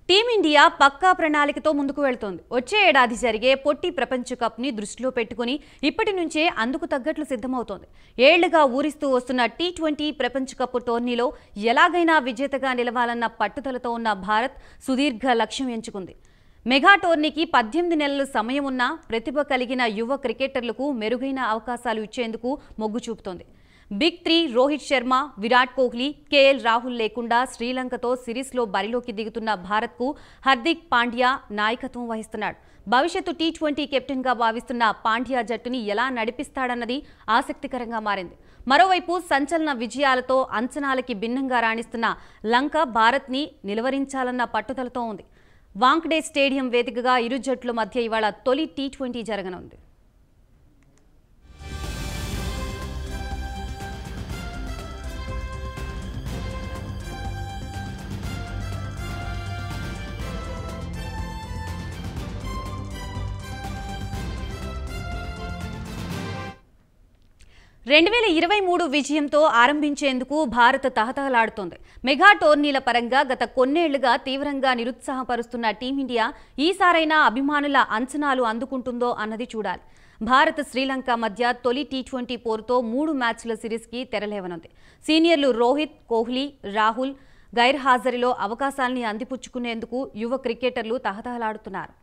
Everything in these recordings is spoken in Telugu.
టీమిండియా పక్కా ప్రణాళికతో ముందుకు వెళ్తోంది. వచ్చే ఏడాది జరిగే పొట్టి ప్రపంచ కప్ని దృష్టిలో పెట్టుకుని ఇప్పటి నుంచే అందుకు తగ్గట్లు సిద్ధమవుతోంది. ఏళ్లుగా ఊరిస్తూ వస్తున్న టీ20 ప్రపంచ కప్ టోర్నీలో ఎలాగైనా విజేతగా నిలవాలన్న పట్టుదలతో ఉన్న భారత్ సుదీర్ఘ లక్ష్యం ఎంచుకుంది. మెగా టోర్నీకి 18 నెలల సమయం ఉన్నా ప్రతిభ కలిగిన యువ క్రికెటర్లకు మెరుగైన అవకాశాలు ఇచ్చేందుకు మొగ్గు చూపుతోంది. బిగ్ 3 రోహిత్ శర్మ, విరాట్ కోహ్లీ, కేఎల్ రాహుల్ లేకుండా శ్రీలంకతో సిరీస్లో బరిలోకి దిగుతున్న భారత్కు హార్దిక్ పాండ్యా నాయకత్వం వహిస్తున్నాడు. భవిష్యత్తు టీ20 కెప్టెన్గా భావిస్తున్న పాండ్యా జట్టుని ఎలా నడిపిస్తాడన్నది ఆసక్తికరంగా మారింది. మరోవైపు సంచలన విజయాలతో అంచనాలకి భిన్నంగా రాణిస్తున్న లంక భారత్ని నిలువరించాలన్న పట్టుదలతో ఉంది. వాంఖడే స్టేడియం వేదికగా ఇరు జట్ల మధ్య ఇవాళ తొలి టీ20 జరగనుంది. విజయంతో ఆరంభించేందుకు భారత్ తహతహలాడుతోంది. మెగా టోర్నీల పరంగా గత కొన్నేళ్లుగా తీవ్రంగా నిరుత్సాహపరుస్తున్న టీమిండియా ఈసారైనా అభిమానుల అంచనాలు అందుకుంటుందో అన్నది చూడాలి. భారత్ శ్రీలంక మధ్య తొలి టీ20 పోరుతో 3 మ్యాచ్ల సిరీస్కి తెరలేవనుంది. సీనియర్లు రోహిత్, కోహ్లీ, రాహుల్ గైర్హాజరీలో అవకాశాల్ని అందిపుచ్చుకునేందుకు యువ క్రికెటర్లు తహతహలాడుతున్నారు.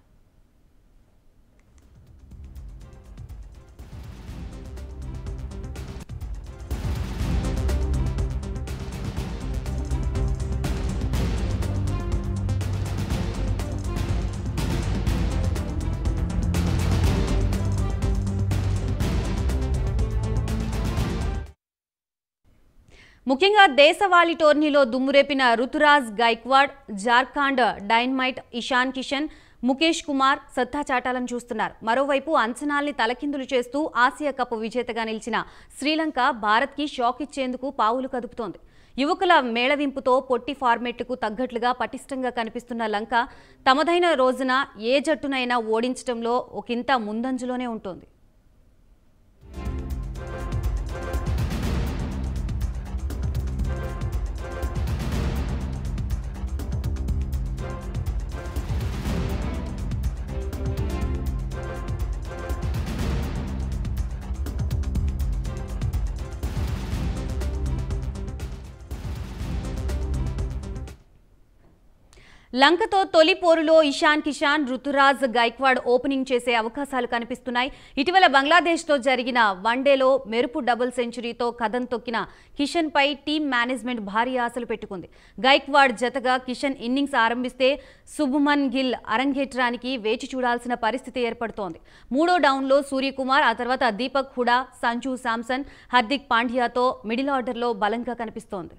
ముఖ్యంగా దేశవాళీ టోర్నీలో దుమ్మురేపిన రుతురాజ్ గైక్వాడ్, జార్ఖండ్ డైనమైట్ ఇషాన్ కిషన్, ముఖేష్ కుమార్ సత్తా చాటాలను చూస్తున్నారు. మరోవైపు అంచనాల్ని తలకిందులు చేస్తూ ఆసియా కప్ విజేతగా నిలిచిన శ్రీలంక భారత్కి షాక్ ఇచ్చేందుకు పావులు కదుపుతోంది. యువకుల మేళవింపుతో పొట్టి ఫార్మేట్కు తగ్గట్లుగా పటిష్టంగా కనిపిస్తున్న లంక తమదైన రోజున ఏ జట్టునైనా ఓడించడంలో ఒకంత ముందంజలోనే ఉంటుంది. లంకతో తొలి పోరులో ఇషాన్ కిషన్, రుతురాజ్ గైక్వాడ్ ఓపెనింగ్ చేసే అవకాశాలు కనిపిస్తున్నాయి. ఇటీవల బంగ్లాదేశ్తో జరిగిన వన్డేలో మెరుపు డబుల్ సెంచరీతో కదం తొక్కిన కిషన్పై టీమ్ మేనేజ్మెంట్ భారీ ఆశలు పెట్టుకుంది. గైక్వాడ్ జతగా కిషన్ ఇన్నింగ్స్ ఆరంభిస్తే శుభ్మన్ గిల్ అరంగేట్రానికి వేచి చూడాల్సిన పరిస్థితి ఏర్పడుతోంది. 3వ డౌన్లో సూర్యకుమార్, ఆ తర్వాత దీపక్ హుడా, సంజు శాంసన్, హార్దిక్ పాండ్యాతో మిడిల్ ఆర్డర్లో బలంగా కనిపిస్తోంది.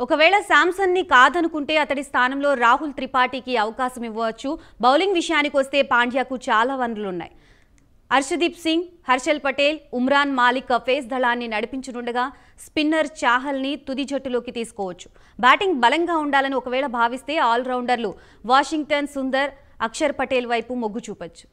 ఒకవేళ శాంసన్ని కాదనుకుంటే అతడి స్థానంలో రాహుల్ త్రిపాఠికి అవకాశం ఇవ్వచ్చు. బౌలింగ్ విషయానికి వస్తే పాండ్యాకు చాలా వనరులున్నాయి. హర్షదీప్ సింగ్, హర్షల్ పటేల్, ఉమ్రాన్ మాలిక్ ఫేస్ దళాన్ని నడిపించనుండగా స్పిన్నర్ చాహల్ని తుది జట్టులోకి తీసుకోవచ్చు. బ్యాటింగ్ బలంగా ఉండాలని ఒకవేళ భావిస్తే ఆల్రౌండర్లు వాషింగ్టన్ సుందర్, అక్షర్ పటేల్ వైపు మొగ్గు చూపొచ్చు.